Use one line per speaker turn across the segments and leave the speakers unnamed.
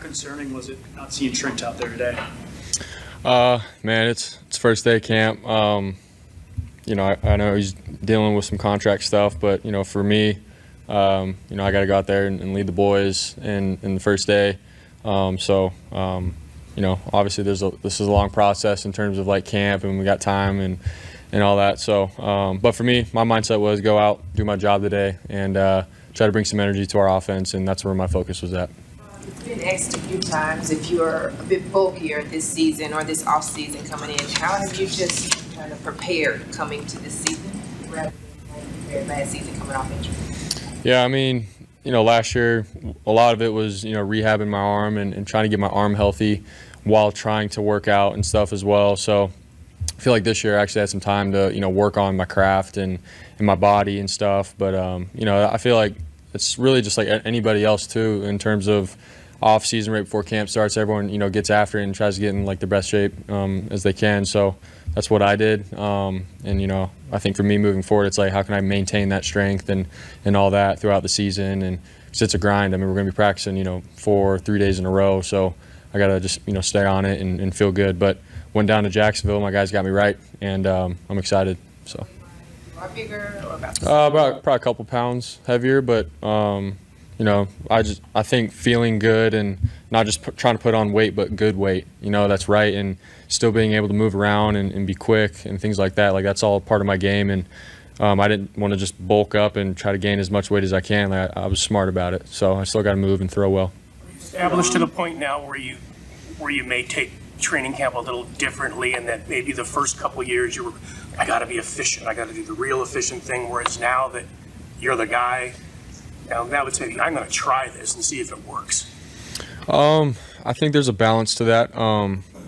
concerning was it not seeing Trent out there today?
Man, it's first day of camp. I know he's dealing with some contract stuff, but for me, I got to go out there and lead the boys in the first day. Obviously this is a long process in terms of like camp, and we got time and all that. So, but for me, my mindset was go out, do my job today, and try to bring some energy to our offense, and that's where my focus was at.
It's been asked a few times if you're a bit bulkier this season or this off season coming in. How have you just kind of prepared coming to this season rather than prepared last season coming off injury?
Yeah, I mean, last year a lot of it was rehabbing my arm and trying to get my arm healthy while trying to work out and stuff as well. So I feel like this year I actually had some time to work on my craft and my body and stuff. But I feel like it's really just like anybody else too in terms of off season right before camp starts. Everyone gets after it and tries to get in like the best shape as they can. So that's what I did. I think for me moving forward, it's like how can I maintain that strength and all that throughout the season, and 'cause it's a grind. I mean, we're going to be practicing 3 days in a row, so I got to just stay on it and feel good. But went down to Jacksonville, my guys got me right, and I'm excited. So
Are bigger or about
about probably a couple pounds heavier, but I think feeling good and not just trying to put on weight, but good weight, that's right, and still being able to move around and be quick and things like that. Like that's all part of my game, and I didn't want to just bulk up and try to gain as much weight as I can. Like, I was smart about it, so I still got to move and throw well.
Established to the point now where you may take training camp a little differently, and that maybe the first couple of years I got to be efficient, I got to do the real efficient thing, whereas now that you're the guy, now would say I'm going to try this and see if it works.
I think there's a balance to that,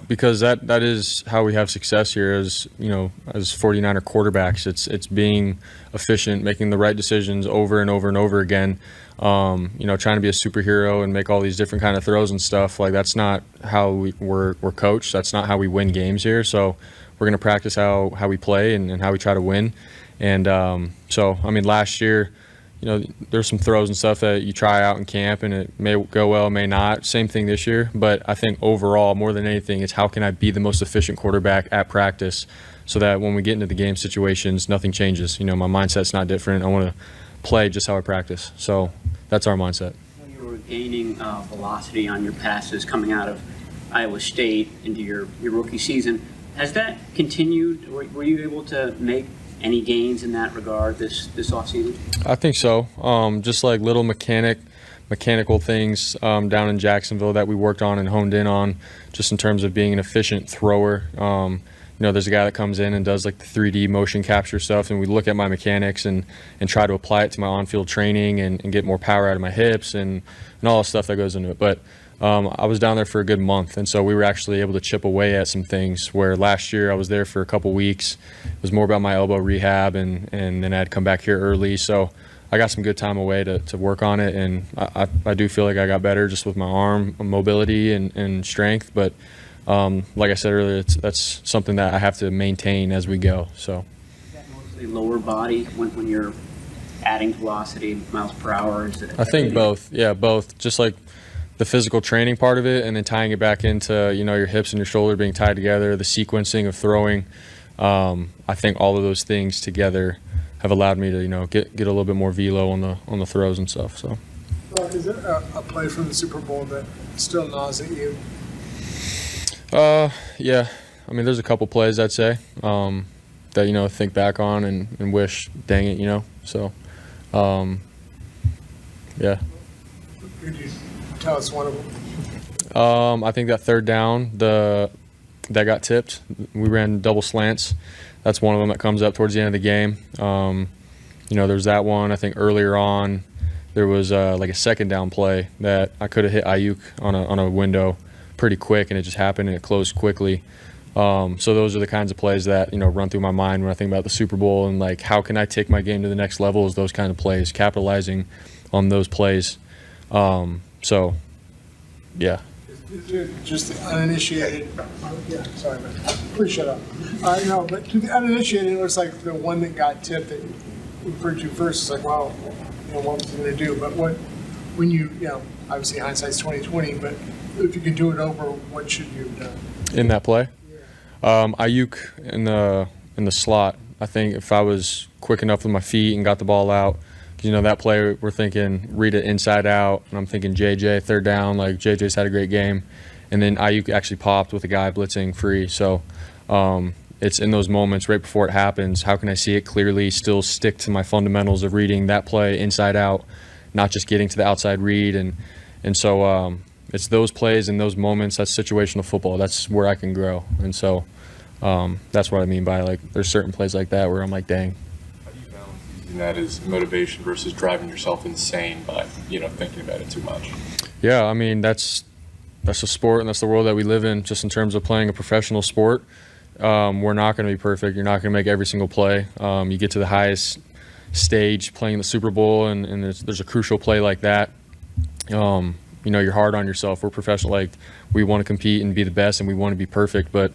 because that is how we have success here as 49er quarterbacks. It's being efficient, making the right decisions over and over and over again. Trying to be a superhero and make all these different kind of throws and stuff. Like that's not how we're coached. That's not how we win games here. So we're going to practice how we play and how we try to win. And last year, there's some throws and stuff that you try out in camp and it may go well, may not. Same thing this year. But I think overall, more than anything, it's how can I be the most efficient quarterback at practice so that when we get into the game situations, nothing changes. My mindset's not different. I want to play just how I practice. So that's our mindset.
You were gaining velocity on your passes coming out of Iowa State into your rookie season. Has that continued? Were you able to make any gains in that regard this offseason?
I think so. Just like little mechanical things down in Jacksonville that we worked on and honed in on, just in terms of being an efficient thrower. There's a guy that comes in and does like the 3D motion capture stuff, and we look at my mechanics and try to apply it to my on-field training and get more power out of my hips and all the stuff that goes into it. But I was down there for a good month, and so we were actually able to chip away at some things where last year I was there for a couple weeks. It was more about my elbow rehab, and then I'd come back here early. So I got some good time away to work on it, and I do feel like I got better just with my arm mobility and strength. But like I said earlier, that's something that I have to maintain as we go. So
Is that mostly lower body when you're adding velocity, miles per hour?
I think both. Yeah, both. Just like the physical training part of it, and then tying it back into your hips and your shoulder being tied together, the sequencing of throwing. I think all of those things together have allowed me to get a little bit more velo on the throws and stuff. So.
Is there a play from the Super Bowl that still gnaws at you?
Yeah. I mean, there's a couple plays I'd say that think back on and wish, dang it, So, yeah.
Could you tell us one of them?
I think that third down, that got tipped. We ran double slants. That's one of them that comes up towards the end of the game. There's that one. I think earlier on there was like a second down play that I could have hit Ayuk on a window pretty quick, and it just happened and it closed quickly. So those are the kinds of plays that run through my mind when I think about the Super Bowl and like how can I take my game to the next level. Is those kind of plays, capitalizing on those plays. So, yeah.
Just the uninitiated. Yeah, sorry, man. Please shut up. No, but to the uninitiated, it was like the one that got tipped that you referred to first. It's like, wow, what was he going to do? But when you obviously hindsight's 20/20, but if you could do it over, what should you have done?
In that play, Ayuk in the slot. I think if I was quick enough with my feet and got the ball out, 'cause, you know, that play we're thinking read it inside out, and I'm thinking JJ third down. Like JJ's had a great game, and then Ayuk actually popped with a guy blitzing free. So it's in those moments right before it happens. How can I see it clearly? Still stick to my fundamentals of reading that play inside out, not just getting to the outside read, and so it's those plays and those moments. That's situational football. That's where I can grow, and so that's what I mean by, like, there's certain plays like that where I'm like, dang.
How do you balance using that as motivation versus driving yourself insane by, you know, thinking about it too much?
Yeah, I mean, that's the sport and that's the world that we live in. Just in terms of playing a professional sport, we're not going to be perfect. You're not going to make every single play. You get to the highest stage playing the Super Bowl, and there's a crucial play like that. You know, you're hard on yourself. We're professional. Like, we want to compete and be the best, and we want to be perfect, but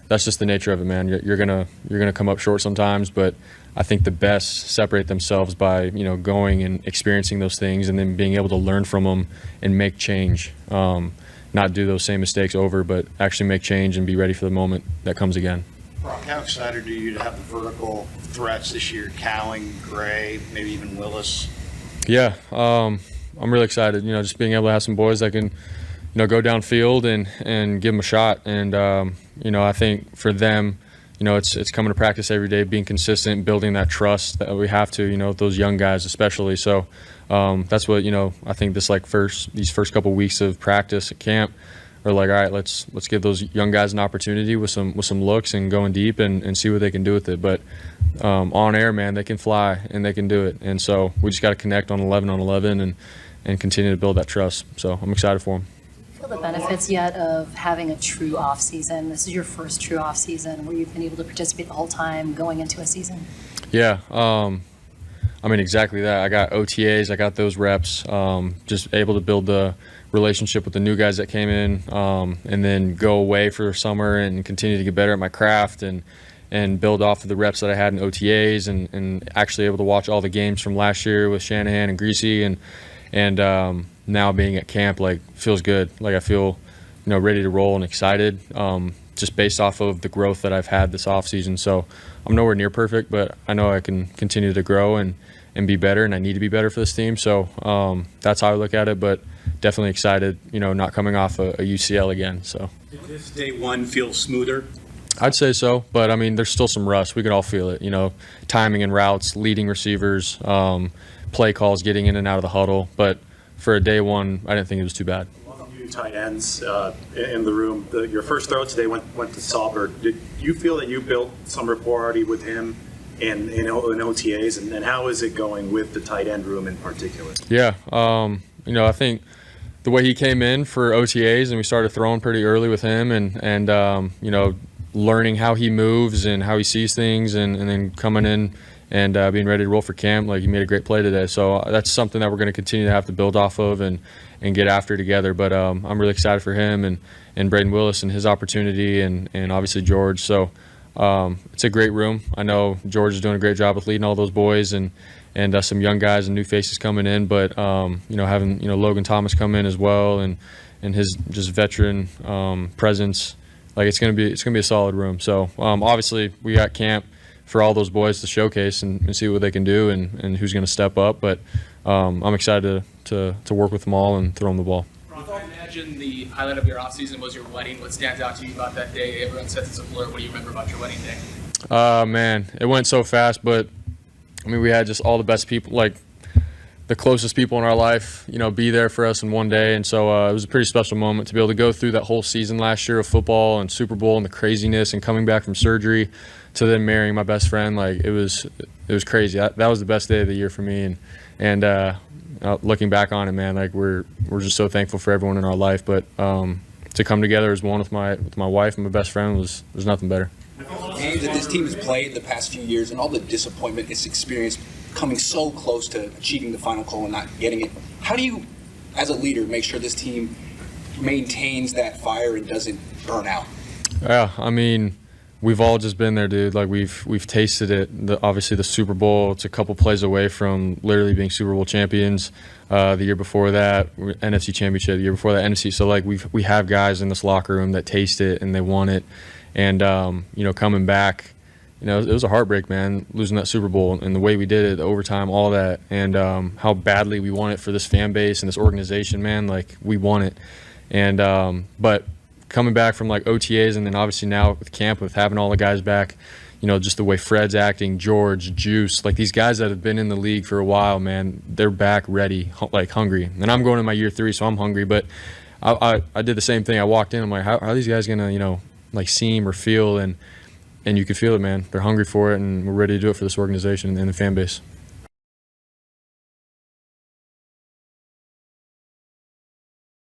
that's just the nature of it, man. You're gonna come up short sometimes, but I think the best separate themselves by, you know, going and experiencing those things and then being able to learn from them and make change. Not do those same mistakes over, but actually make change and be ready for the moment that comes again.
Brock, how excited are you to have the vertical threats this year? Cowling, Gray, maybe even Willis.
Yeah, I'm really excited. You know, just being able to have some boys that can, you know, go downfield and give them a shot. And you know, I think for them, you know, it's coming to practice every day, being consistent, building that trust that we have to, you know, with those young guys especially. So that's what, you know, I think these first couple weeks of practice at camp are like, all right, let's give those young guys an opportunity with some looks and going deep and see what they can do with it. But on air, man, they can fly and they can do it. And so we just got to connect on 11 on 11 and continue to build that trust. So I'm excited for them.
Feel the benefits yet of having a true off season? This is your first true off season where you've been able to participate the whole time going into a season.
Yeah, I mean, exactly that. I got OTAs, I got those reps, just able to build the relationship with the new guys that came in, and then go away for summer and continue to get better at my craft and build off of the reps that I had in OTAs and actually able to watch all the games from last year with Shanahan and Greasy and now being at camp, like, feels good. Like, I feel, you know, ready to roll and excited, just based off of the growth that I've had this offseason. So I'm nowhere near perfect, but I know I can continue to grow and be better, and I need to be better for this team. So that's how I look at it, but definitely excited, you know, not coming off a UCL again. So
Did this day one feel smoother?
I'd say so, but I mean, there's still some rust. We could all feel it, you know, timing and routes, leading receivers, play calls, getting in and out of the huddle. But for a day one, I didn't think it was too bad.
New tight ends in the room. Your first throw today went to Sahlberg. Did you feel that you built some rapport already with him in OTAs, and how is it going with the tight end room in particular?
Yeah, you know, I think the way he came in for OTAs and we started throwing pretty early with him and you know, learning how he moves and how he sees things and then coming in and being ready to roll for camp, like, he made a great play today. So that's something that we're going to continue to have to build off of and get after together. But I'm really excited for him and Braden Willis and his opportunity and obviously George. So it's a great room. I know George is doing a great job with leading all those boys and some young guys and new faces coming in. But you know, having, you know, Logan Thomas come in as well and his just veteran presence, like, it's gonna be a solid room. So obviously we got camp for all those boys to showcase and see what they can do and who's going to step up. But I'm excited to work with them all and throw them the ball.
I imagine the highlight of your offseason was your wedding. What stands out to you about that day? Everyone says it's a blur. What do you remember about your wedding day?
Man, it went so fast, but I mean, we had just all the best people, like the closest people in our life, you know, be there for us in one day. And so it was a pretty special moment to be able to go through that whole season last year of football and Super Bowl and the craziness and coming back from surgery to then marrying my best friend. Like, it was crazy. That was the best day of the year for me. And looking back on it, man, like, we're just so thankful for everyone in our life. But to come together as one with my wife and my best friend was nothing better.
Games that this team has played the past few years and all the disappointment it's experienced coming so close to achieving the final goal and not getting it. How do you, as a leader, make sure this team maintains that fire and doesn't burn out?
Yeah, I mean, We've all just been there, dude. Like we've tasted it. Obviously, the Super Bowl. It's a couple plays away from literally being Super Bowl champions. The year before that, NFC Championship. The year before that, NFC. So like we have guys in this locker room that taste it and they want it. And coming back, it was a heartbreak, man, losing that Super Bowl and the way we did it, the overtime, all that, and how badly we want it for this fan base and this organization, man. Like we want it, and but coming back from like OTAs and then obviously now with camp, with having all the guys back, just the way Fred's acting, George, Juice, like these guys that have been in the league for a while, man, they're back ready, like hungry. And I'm going in my year 3, so I'm hungry. But I did the same thing. I walked in, I'm like, how are these guys gonna, like seem or feel? And you could feel it, man. They're hungry for it, and we're ready to do it for this organization and the fan base.